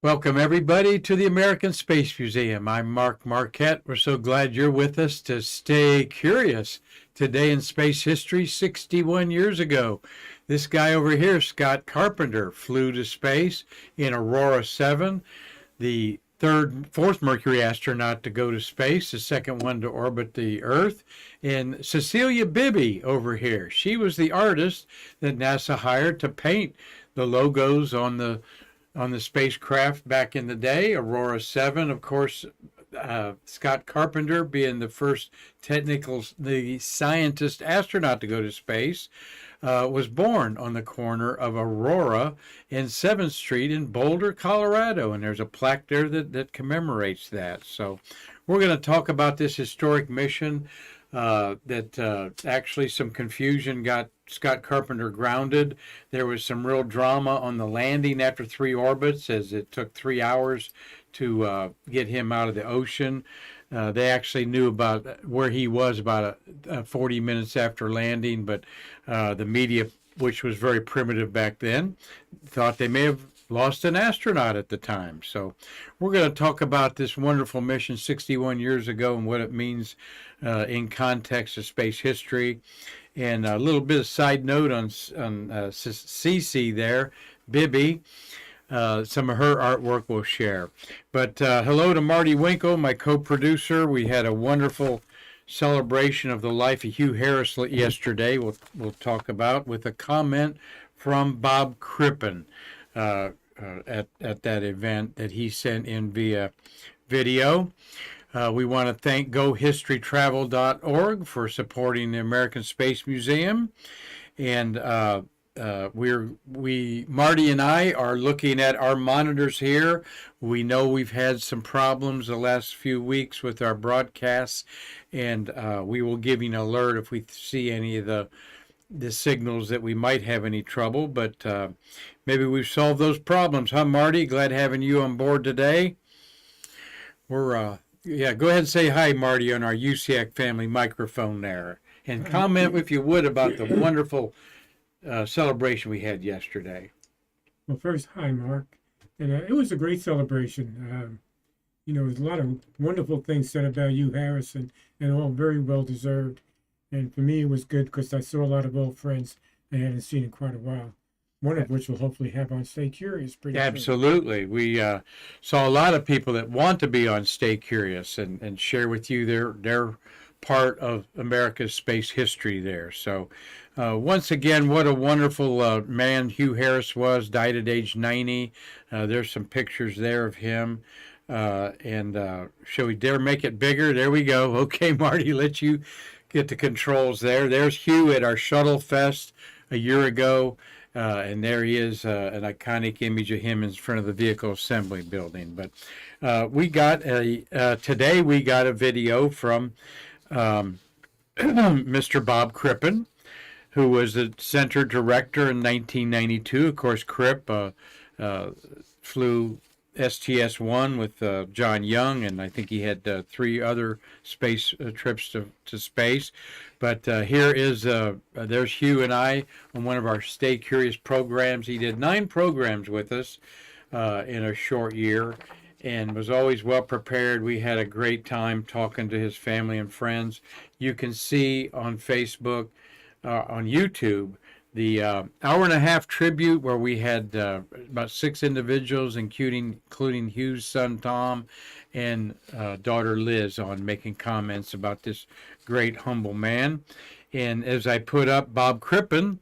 Welcome, everybody, to the American Space Museum. I'm Marquette. We're so glad you're with us to stay curious. Today in space history, 61 years ago, this guy over here, Scott Carpenter, flew to space in Aurora 7, the fourth Mercury astronaut to go to space, the second one to orbit the Earth. And Cecilia Bibby over here, she was the artist that NASA hired to paint the logos on the spacecraft back in the day. Aurora 7, of course, Scott Carpenter being the first the scientist astronaut to go to space, was born on the corner of Aurora and 7th Street in Boulder, Colorado. And there's a plaque there that commemorates that. So we're going to talk about this historic mission that actually some confusion got Scott Carpenter grounded. There was some real drama on the landing after 3 orbits, as it took 3 hours to get him out of the ocean. They actually knew about where he was about 40 minutes after landing, but the media, which was very primitive back then, thought they may have lost an astronaut at the time. So we're going to talk about this wonderful mission 61 years ago and what it means in context of space history. And a little bit of side note on Cece there, Bibby. Some of her artwork we'll share. But hello to Marty Winkle, my co-producer. We had a wonderful celebration of the life of Hugh Harris yesterday. We'll talk about with a comment from Bob Crippen at that event that he sent in via video. We want to thank GoHistoryTravel.org for supporting the American Space Museum, and Marty and I are looking at our monitors here. We know we've had some problems the last few weeks with our broadcasts, and we will give you an alert if we see any of the signals that we might have any trouble. But maybe we've solved those problems, huh, Marty? Glad having you on board today. We're go ahead and say hi, Marty, on our USAC family microphone there, and comment, if you would, about the wonderful celebration we had yesterday. Well, first, hi, Mark. And it was a great celebration. There's a lot of wonderful things said about you, Harrison, and all very well deserved. And for me, it was good because I saw a lot of old friends I hadn't seen in quite a while. One of which we'll hopefully have on Stay Curious pretty soon. Absolutely. We saw a lot of people that want to be on Stay Curious and share with you their part of America's space history there. So once again, what a wonderful man Hugh Harris was, died at age 90. There's some pictures there of him. Shall we dare make it bigger? There we go. Okay, Marty, let you get the controls there. There's Hugh at our Shuttle Fest a year ago. And there he is, an iconic image of him in front of the vehicle assembly building. But today we got a video from Mr. Bob Crippen, who was the center director in 1992. Of course, Cripp flew STS-1 with John Young, and I think he had 3 other space trips to space. But here is, there's Hugh and I on one of our Stay Curious programs. He did 9 programs with us in a short year and was always well prepared. We had a great time talking to his family and friends. You can see on Facebook, on YouTube, the hour-and-a-half tribute where we had about 6 individuals, including Hugh's son Tom and daughter Liz, on making comments about this great, humble man. And as I put up Bob Crippen,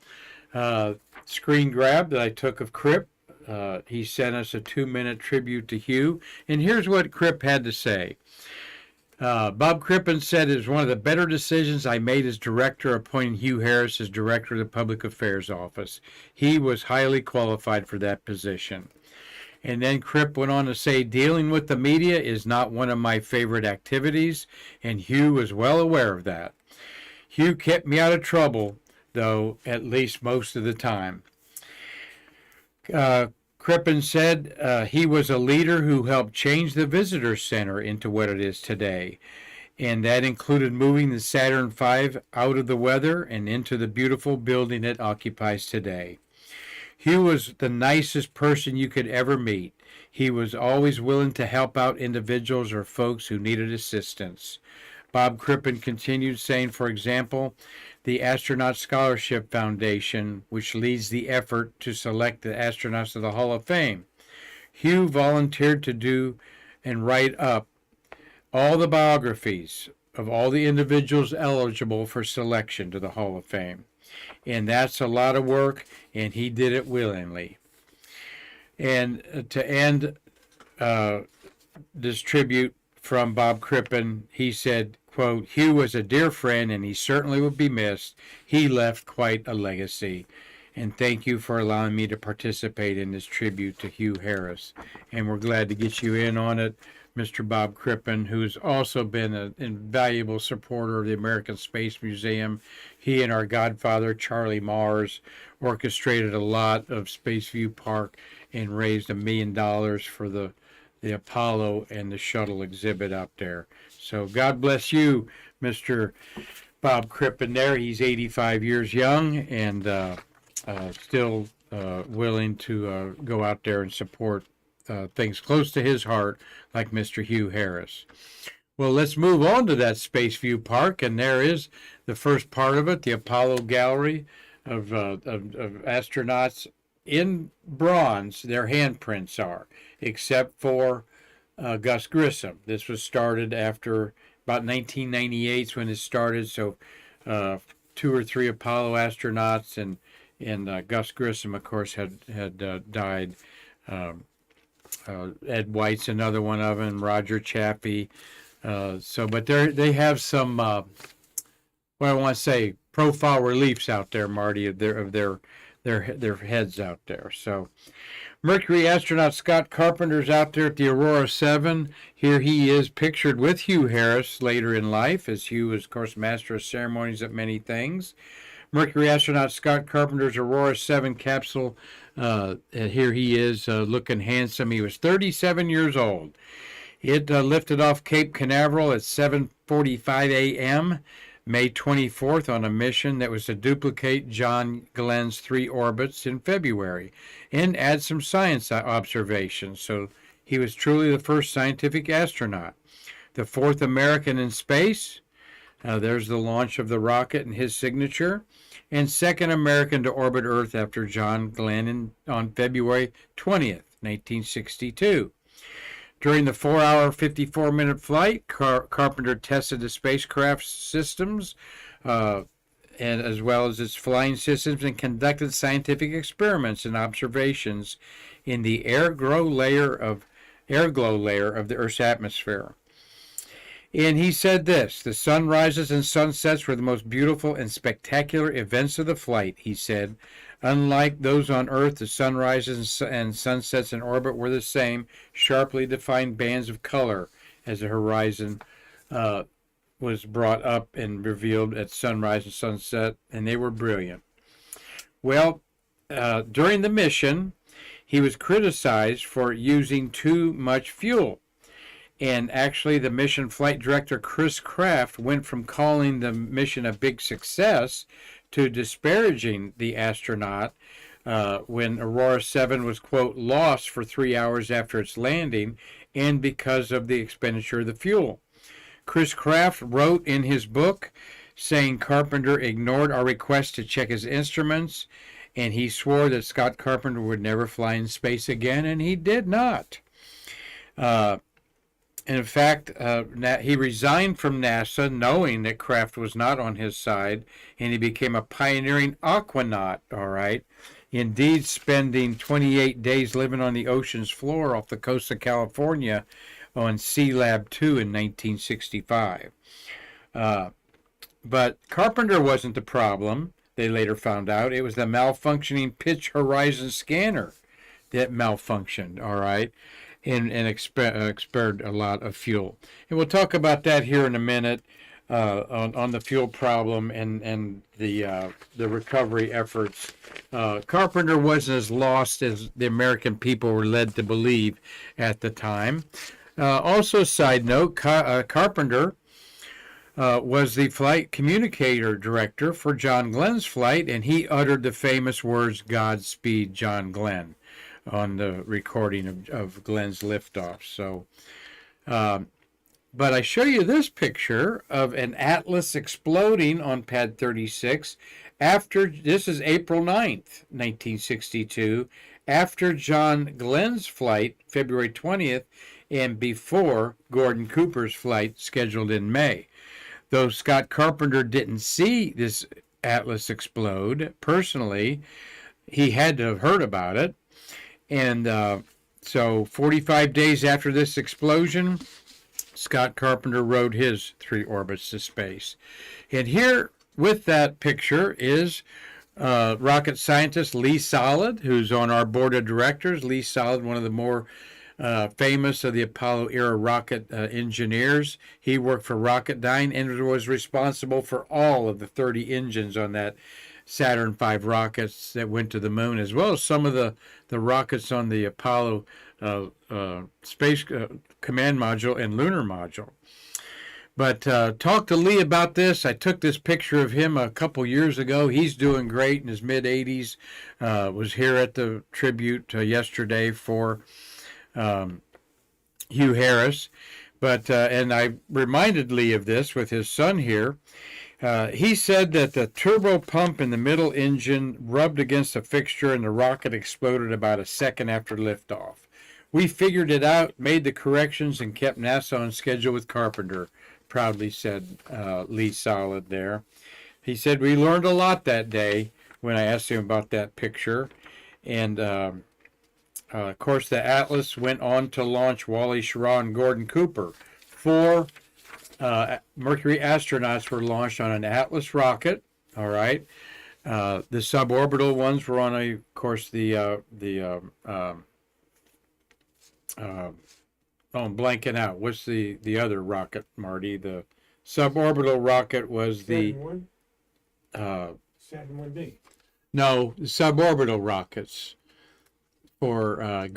screen grab that I took of Cripp, he sent us a 2-minute tribute to Hugh. And here's what Cripp had to say. Bob Crippen said it was one of the better decisions I made as director, appointing Hugh Harris as director of the Public Affairs Office. He was highly qualified for that position. And then Cripp went on to say, dealing with the media is not one of my favorite activities, and Hugh was well aware of that. Hugh kept me out of trouble, though, at least most of the time. Crippen said he was a leader who helped change the visitor center into what it is today, and that included moving the Saturn V out of the weather and into the beautiful building it occupies today. Hugh was the nicest person you could ever meet. He was always willing to help out individuals or folks who needed assistance. Bob Crippen continued saying, for example, the Astronaut Scholarship Foundation, which leads the effort to select the astronauts of the Hall of Fame. Hugh volunteered to do and write up all the biographies of all the individuals eligible for selection to the Hall of Fame. And that's a lot of work, and he did it willingly. And to end this tribute from Bob Crippen, he said, quote, Hugh was a dear friend, and he certainly would be missed. He left quite a legacy. And thank you for allowing me to participate in this tribute to Hugh Harris. And we're glad to get you in on it, Mr. Bob Crippen, who's also been an invaluable supporter of the American Space Museum. He and our godfather, Charlie Mars, orchestrated a lot of Spaceview Park and raised $1 million for the Apollo and the shuttle exhibit out there. So God bless you, Mr. Bob Crippen there. He's 85 years young and still willing to go out there and support things close to his heart, like Mr. Hugh Harris. Well, let's move on to that Spaceview Park, and there is the first part of it, the Apollo Gallery of astronauts in bronze. Their handprints are, except for Gus Grissom. This was started after about 1998 when it started, so 2 or 3 Apollo astronauts, and Gus Grissom, of course, had died. Ed White's another one of them, Roger Chaffee. But they have some, what I want to say, profile reliefs out there, Marty, of their heads out there. So, Mercury astronaut Scott Carpenter's out there at the Aurora 7. Here he is pictured with Hugh Harris later in life, as Hugh was, of course, master of ceremonies at many things. Mercury astronaut Scott Carpenter's Aurora 7 capsule. Here he is looking handsome. He was 37 years old. It lifted off Cape Canaveral at 7:45 a.m. May 24th on a mission that was to duplicate John Glenn's 3 orbits in February and add some science observations. So he was truly the first scientific astronaut. The 4th American in space. There's the launch of the rocket and his signature. And 2nd American to orbit Earth after John Glenn on February 20th, 1962. During the 4-hour, 54-minute flight, Carpenter tested the spacecraft systems and as well as its flying systems and conducted scientific experiments and observations in the air glow layer of the Earth's atmosphere. And he said this, the sunrises and sunsets were the most beautiful and spectacular events of the flight, he said. Unlike those on Earth, the sunrises and sunsets in orbit were the same, sharply defined bands of color as the horizon was brought up and revealed at sunrise and sunset, and they were brilliant. Well, during the mission, he was criticized for using too much fuel. And actually, the mission flight director, Chris Kraft, went from calling the mission a big success to disparaging the astronaut when Aurora 7 was, quote, lost for 3 hours after its landing and because of the expenditure of the fuel. Chris Kraft wrote in his book saying Carpenter ignored our request to check his instruments, and he swore that Scott Carpenter would never fly in space again, and he did not. In fact, he resigned from NASA knowing that Kraft was not on his side, and he became a pioneering aquanaut, all right? Indeed, spending 28 days living on the ocean's floor off the coast of California on Sea Lab 2 in 1965. But Carpenter wasn't the problem, they later found out. It was the malfunctioning Pitch Horizon scanner that malfunctioned, all right? And expired a lot of fuel. And we'll talk about that here in a minute on the fuel problem and the recovery efforts. Carpenter wasn't as lost as the American people were led to believe at the time. Also, side note, Carpenter was the flight communicator director for John Glenn's flight, and he uttered the famous words, "Godspeed, John Glenn," on the recording of Glenn's liftoff. So, but I show you this picture of an Atlas exploding on pad 36 after, this is April 9th, 1962, after John Glenn's flight, February 20th, and before Gordon Cooper's flight scheduled in May. Though Scott Carpenter didn't see this Atlas explode personally, he had to have heard about it. And so 45 days after this explosion, Scott Carpenter rode his 3 orbits to space. And here with that picture is rocket scientist Lee Solid, who's on our board of directors. Lee Solid, one of the more famous of the Apollo era rocket engineers. He worked for Rocketdyne and was responsible for all of the 30 engines on that Saturn V rockets that went to the moon, as well as some of the rockets on the Apollo space command module and lunar module. But talk to Lee about this. I took this picture of him a couple years ago. He's doing great in his mid-80s. Was here at the tribute yesterday for Hugh Harris. But and I reminded Lee of this with his son here. He said that the turbo pump in the middle engine rubbed against a fixture and the rocket exploded about a second after liftoff. We figured it out, made the corrections, and kept NASA on schedule with Carpenter, proudly said Lee Solid there. He said, we learned a lot that day when I asked him about that picture. And, of course, the Atlas went on to launch Wally Schirra and Gordon Cooper. 4 Mercury astronauts were launched on an Atlas rocket, all right. The suborbital ones were on, of course, I'm blanking out. What's the other rocket, Marty? The suborbital rocket was the Saturn 1? Saturn 1B. No, the suborbital rockets for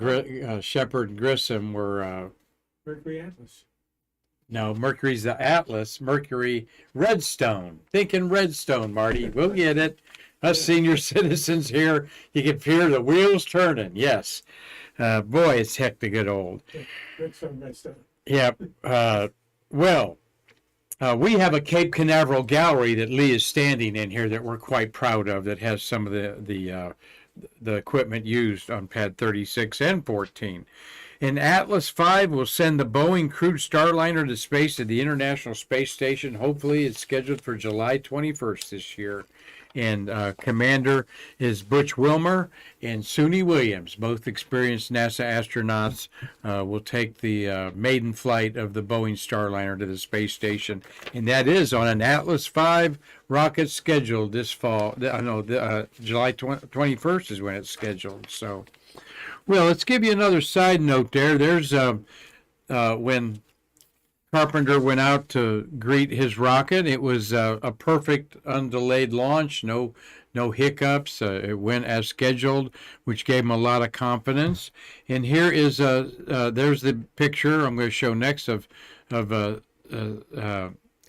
Shepard and Grissom were Mercury Atlas. no, Mercury's the Atlas. Mercury Redstone. Thinking Redstone, Marty. We'll get it. Us senior citizens here, you can hear the wheels turning. Yes. Boy, it's heck to get old. Redstone. Yeah. Well, we have a Cape Canaveral gallery that Lee is standing in here that we're quite proud of, that has some of the equipment used on pad 36 and 14. And Atlas V will send the Boeing crewed Starliner to space at the International Space Station. Hopefully, it's scheduled for July 21st this year. And commander is Butch Wilmer and Suni Williams, both experienced NASA astronauts, will take the maiden flight of the Boeing Starliner to the space station. And that is on an Atlas V rocket scheduled this fall. July 21st is when it's scheduled. So, well, let's give you another side note there. There's when Carpenter went out to greet his rocket. It was a perfect undelayed launch, no hiccups. It went as scheduled, which gave him a lot of confidence. And here is there's the picture I'm going to show next of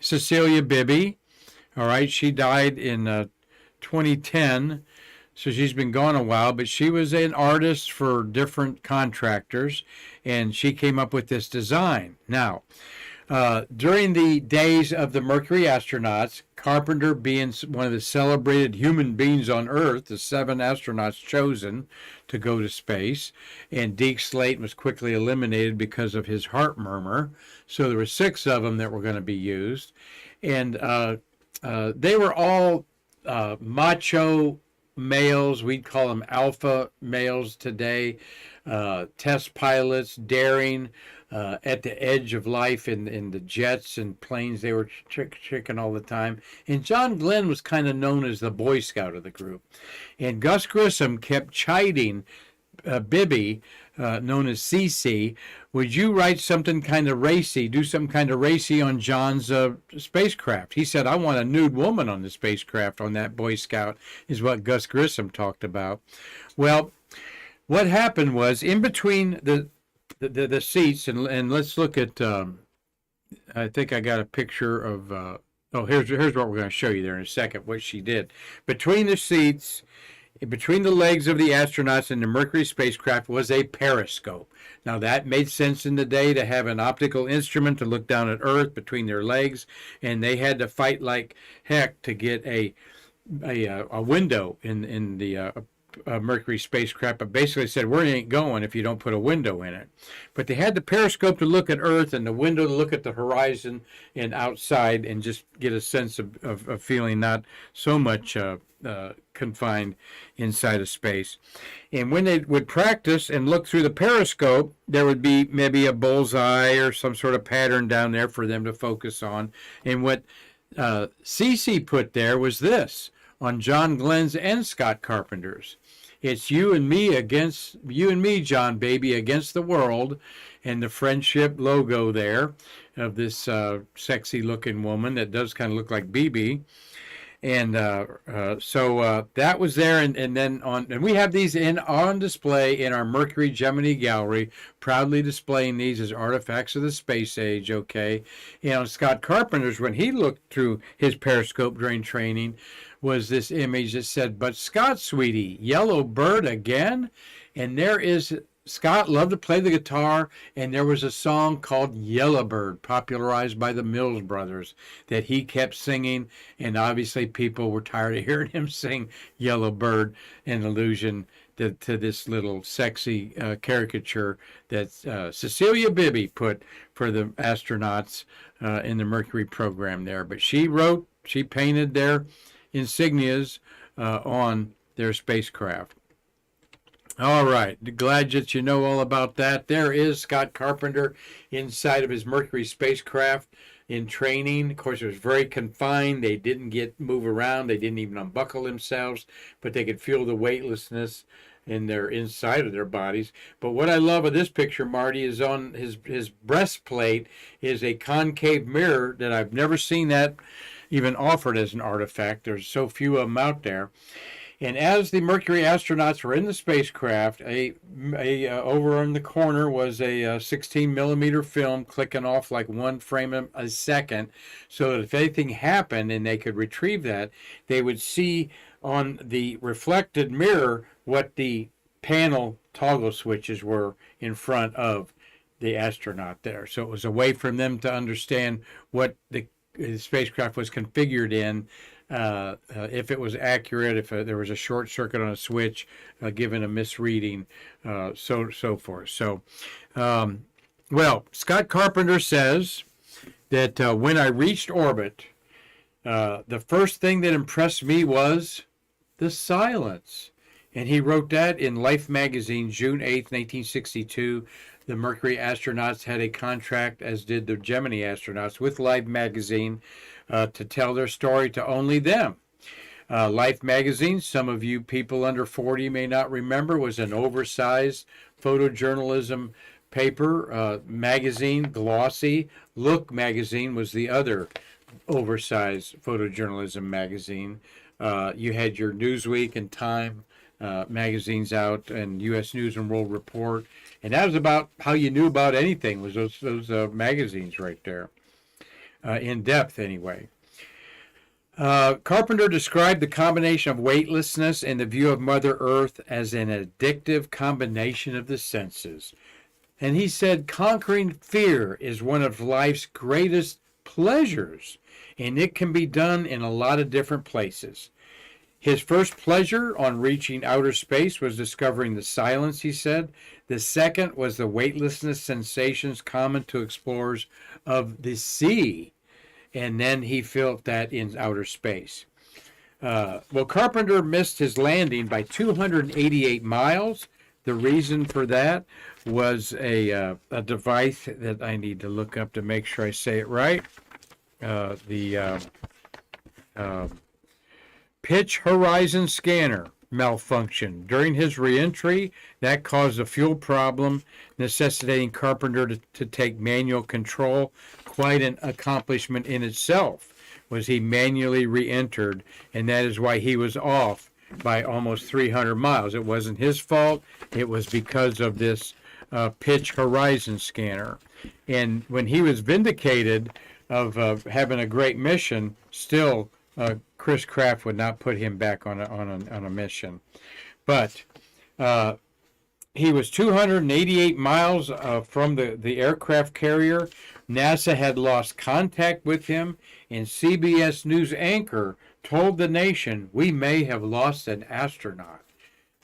Cecilia Bibby. All right, she died in 2010. So she's been gone a while, but she was an artist for different contractors, and she came up with this design. Now, during the days of the Mercury astronauts, Carpenter being one of the celebrated human beings on Earth, the 7 astronauts chosen to go to space, and Deke Slayton was quickly eliminated because of his heart murmur. So there were 6 of them that were going to be used. And they were all macho males. We'd call them alpha males today. Test pilots, daring, at the edge of life in the jets and planes. They were tricking all the time. And John Glenn was kind of known as the Boy Scout of the group. And Gus Grissom kept chiding Bibby, known as CC, would you write something kind of racy, do some kind of racy on John's spacecraft? He said, I want a nude woman on the spacecraft on that Boy Scout, is what Gus Grissom talked about. Well, what happened was in between the seats, and let's look at, I think I got a picture of Oh, here's what we're going to show you there in a second, what she did. Between the seats, between the legs of the astronauts in the Mercury spacecraft was a periscope. Now, that made sense in the day to have an optical instrument to look down at Earth between their legs, and they had to fight like heck to get a window in the Mercury spacecraft, but basically said, we ain't going if you don't put a window in it. But they had the periscope to look at Earth and the window to look at the horizon and outside and just get a sense of feeling not so much confined inside of space. And when they would practice and look through the periscope, there would be maybe a bullseye or some sort of pattern down there for them to focus on. And what Cece put there was this on John Glenn's and Scott Carpenter's. It's you and me, John, baby, against the world, and the friendship logo there of this sexy looking woman that does kind of look like BB. And so that was there, and then and we have these on display in our Mercury Gemini gallery, proudly displaying these as artifacts of the space age. Okay, Scott Carpenter's, when he looked through his periscope during training, was this image that said, "But Scott, sweetie, yellow bird again," and there is. Scott loved to play the guitar, and there was a song called Yellowbird, popularized by the Mills Brothers, that he kept singing, and obviously people were tired of hearing him sing Yellowbird, an allusion to this little sexy caricature that Cecilia Bibby put for the astronauts in the Mercury program there. But she painted their insignias on their spacecraft. All right, glad that you know all about that. There is Scott Carpenter inside of his Mercury spacecraft in training. Of course, it was very confined. They didn't move around. They didn't even unbuckle themselves, but they could feel the weightlessness in their inside of their bodies. But what I love of this picture, Marty, is on his breastplate is a concave mirror that I've never seen that even offered as an artifact. There's so few of them out there. And as the Mercury astronauts were in the spacecraft, over in the corner was a 16 millimeter film clicking off like one frame a second, so that if anything happened and they could retrieve that, they would see on the reflected mirror what the panel toggle switches were in front of the astronaut there. So it was a way for them to understand what the spacecraft was configured in. If it was accurate, if there was a short circuit on a switch, given a misreading, so forth. So, Scott Carpenter says that when I reached orbit, the first thing that impressed me was the silence. And he wrote that in Life magazine, June 8th, 1962. The Mercury astronauts had a contract, as did the Gemini astronauts, with Life magazine to tell their story to only them. Life magazine, some of you people under 40 may not remember, was an oversized photojournalism paper magazine, glossy. Look magazine was the other oversized photojournalism magazine. You had your Newsweek and Time magazines out, and U.S. News and World Report, and that was about how you knew about anything, was those magazines right there, in depth anyway. Carpenter described the combination of weightlessness and the view of Mother Earth as an addictive combination of the senses. And he said, conquering fear is one of life's greatest pleasures, and it can be done in a lot of different places. His first pleasure on reaching outer space was discovering the silence, he said. The second was the weightlessness sensations common to explorers of the sea. And then he felt that in outer space. Carpenter missed his landing by 288 miles. The reason for that was a device that I need to look up to make sure I say it right. Pitch Horizon Scanner malfunction. During his reentry, that caused a fuel problem, necessitating Carpenter to take manual control. Quite an accomplishment in itself, was he manually re-entered, and that is why he was off by almost 300 miles. It wasn't his fault. It was because of this Pitch Horizon Scanner. And when he was vindicated, of having a great mission, still Chris Kraft would not put him back on a mission. But he was 288 miles from the aircraft carrier. NASA had lost contact with him, and CBS News anchor told the nation, "We may have lost an astronaut."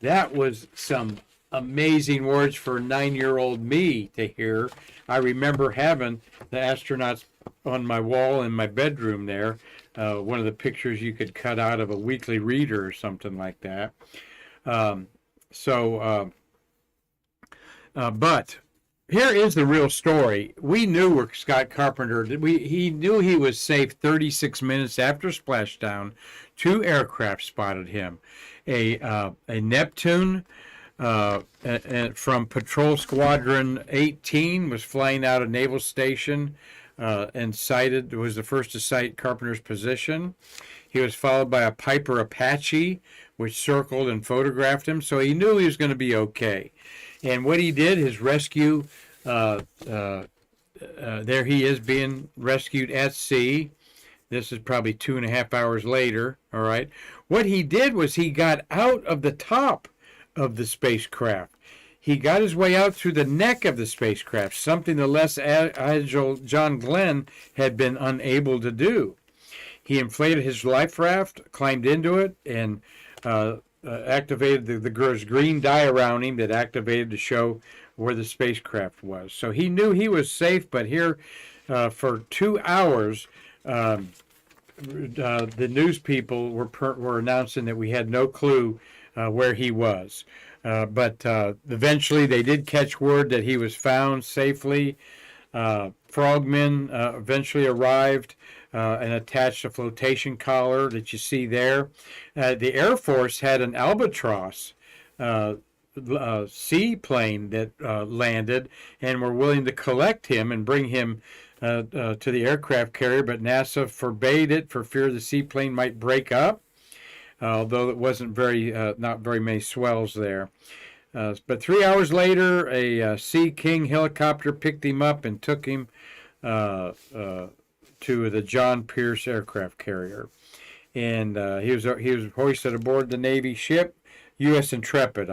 That was some amazing words for 9-year-old me to hear. I remember having the astronauts on my wall in my bedroom there, one of the pictures you could cut out of a weekly reader or something like that. But here is the real story. We knew where Scott Carpenter, he knew he was safe 36 minutes after splashdown. 2 aircraft spotted him. A Neptune from Patrol Squadron 18 was flying out of Naval Station and was the first to sight Carpenter's position. He was followed by a Piper Apache, which circled and photographed him, so he knew he was going to be okay. And what he did, his rescue, there he is being rescued at sea. This is probably 2.5 hours later, all right. What he did was he got out of the top of the spacecraft. He got his way out through the neck of the spacecraft, something the less agile John Glenn had been unable to do. He inflated his life raft, climbed into it, and activated the green dye around him that activated to show where the spacecraft was. So he knew he was safe, but here for 2 hours, the news people were announcing that we had no clue where he was. But eventually they did catch word that he was found safely. Frogmen eventually arrived and attached a flotation collar that you see there. The Air Force had an Albatross seaplane that landed and were willing to collect him and bring him to the aircraft carrier, but NASA forbade it for fear the seaplane might break up, although it wasn't not very many swells there. But 3 hours later, a Sea King helicopter picked him up and took him to the John Pierce aircraft carrier, and he was hoisted aboard the Navy ship, U.S. Intrepid.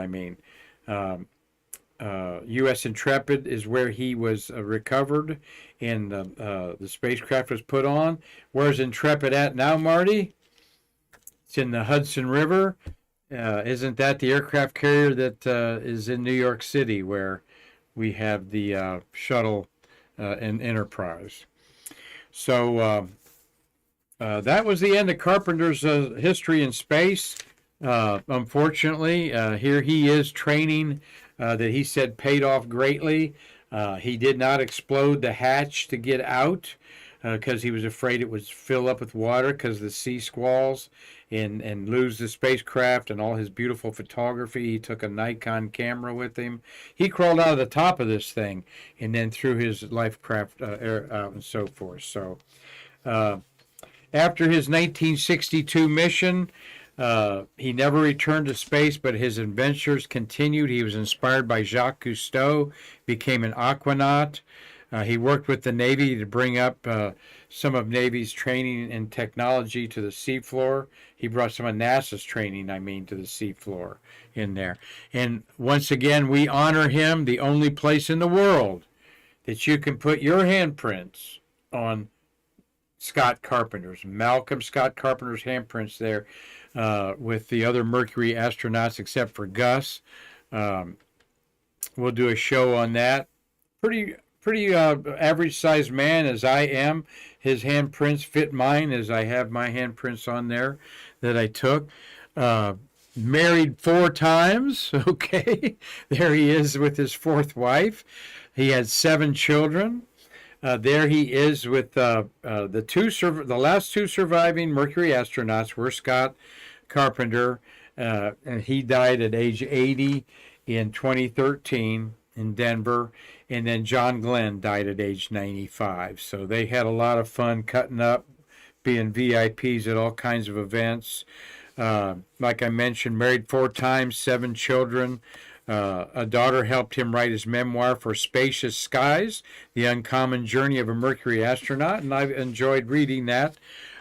U.S. Intrepid is where he was recovered, and the spacecraft was put on. Where's Intrepid at now, Marty? It's in the Hudson River. Isn't that the aircraft carrier that is in New York City, where we have the shuttle and Enterprise? So that was the end of Carpenter's history in space. Unfortunately, here he is training that he said paid off greatly. He did not explode the hatch to get out because he was afraid it would fill up with water because of the sea squalls and lose the spacecraft and all his beautiful photography. He took a Nikon camera with him. He crawled out of the top of this thing and then threw his life craft out and so forth. So after his 1962 mission, he never returned to space, but his adventures continued. He was inspired by Jacques Cousteau, became an aquanaut. He worked with the Navy to bring up some of Navy's training and technology to the seafloor. He brought some of NASA's training, to the seafloor in there. And once again, we honor him, the only place in the world that you can put your handprints on Scott Carpenter's, Malcolm Scott Carpenter's handprints there with the other Mercury astronauts except for Gus. We'll do a show on that. Pretty average sized man as I am. His handprints fit mine as I have my handprints on there that I took. Married 4 times. Okay. There he is with his 4th wife. He had 7 children. There he is with the last 2 surviving Mercury astronauts were Scott Carpenter, and he died at age 80 in 2013 in Denver, and then John Glenn died at age 95. So they had a lot of fun cutting up, being VIPs at all kinds of events. Like I mentioned, married 4 times, 7 children. A daughter helped him write his memoir for Spacious Skies, The Uncommon Journey of a Mercury Astronaut, and I've enjoyed reading that.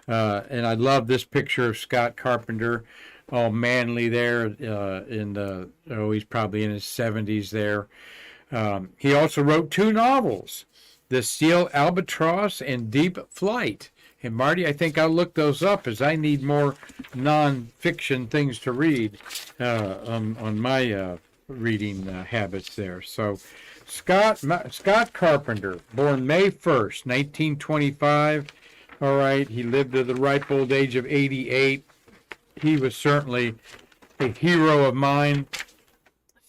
And I love this picture of Scott Carpenter, all manly there. He's probably in his 70s there. He also wrote 2 novels, The Steel Albatross and Deep Flight. And Marty, I think I'll look those up as I need more non-fiction things to read on my reading habits there. So Scott Carpenter, born May 1st, 1925. All right, he lived to the ripe old age of 88. He was certainly a hero of mine.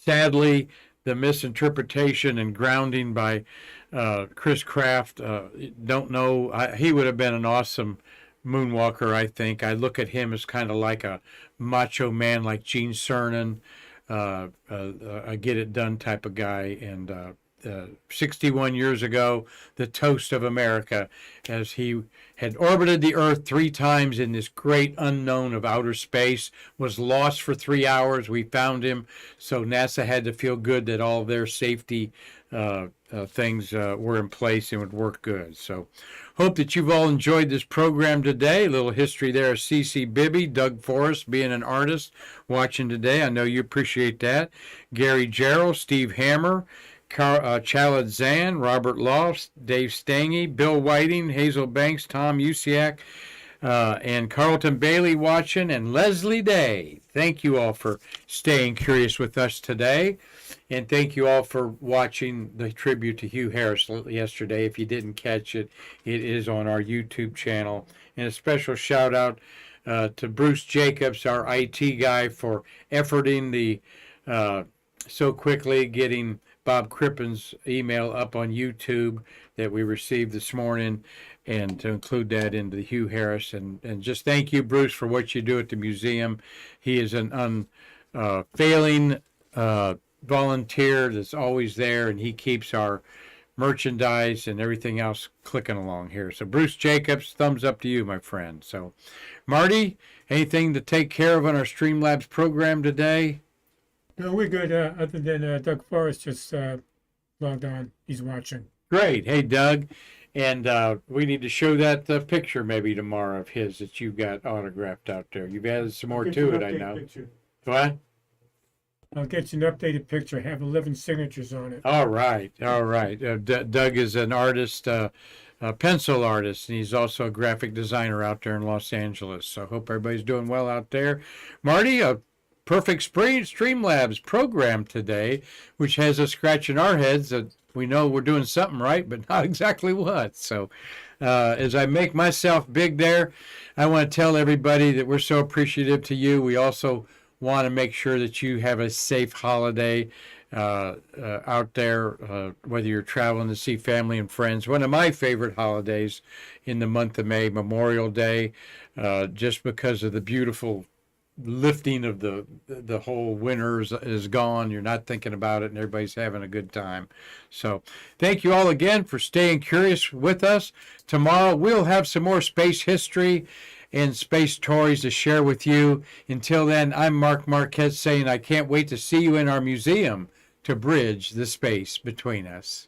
Sadly, the misinterpretation and grounding by Chris Kraft, don't know. He would have been an awesome moonwalker, I think. I look at him as kind of like a macho man like Gene Cernan, a get-it-done type of guy. And 61 years ago, the toast of America, as he had orbited the Earth 3 times in this great unknown of outer space, was lost for 3 hours. We found him, so NASA had to feel good that all their safety things were in place and would work good. So hope that you've all enjoyed this program today. A little history there of C.C. Bibby, Doug Forrest being an artist watching today. I know you appreciate that. Gary Gerald, Steve Hammer, Chalid Zan, Robert Lofts, Dave Stange, Bill Whiting, Hazel Banks, Tom Usiak, and Carlton Bailey watching, and Leslie Day. Thank you all for staying curious with us today. And thank you all for watching the tribute to Hugh Harris yesterday. If you didn't catch it, it is on our YouTube channel. And a special shout out to Bruce Jacobs, our IT guy, for efforting the so quickly getting Bob Crippen's email up on YouTube that we received this morning, and to include that into the Hugh Harris. And just thank you, Bruce, for what you do at the museum. He is an unfailing volunteer that's always there, and he keeps our merchandise and everything else clicking along here. So Bruce Jacobs, thumbs up to you, my friend. So Marty, anything to take care of on our Streamlabs program today? No, we're good. Other than Doug Forrest just logged on. He's watching. Great. Hey, Doug. And we need to show that picture maybe tomorrow of his that you've got autographed out there. You've added some more to it, I know. Picture. What? I'll get you an updated picture. Have 11 signatures on it. All right. All right. Doug is an artist, a pencil artist, and he's also a graphic designer out there in Los Angeles. So I hope everybody's doing well out there. Marty, a perfect Streamlabs program today, which has us scratching our heads that we know we're doing something right, but not exactly what. So as I make myself big there, I want to tell everybody that we're so appreciative to you. We also want to make sure that you have a safe holiday out there, whether you're traveling to see family and friends. One of my favorite holidays in the month of May, Memorial Day, just because of the beautiful lifting of the whole winter is gone. You're not thinking about it, and everybody's having a good time. So thank you all again for staying curious with us. Tomorrow we'll have some more space history and space toys to share with you. Until then, I'm Mark Marquette saying I can't wait to see you in our museum to bridge the space between us.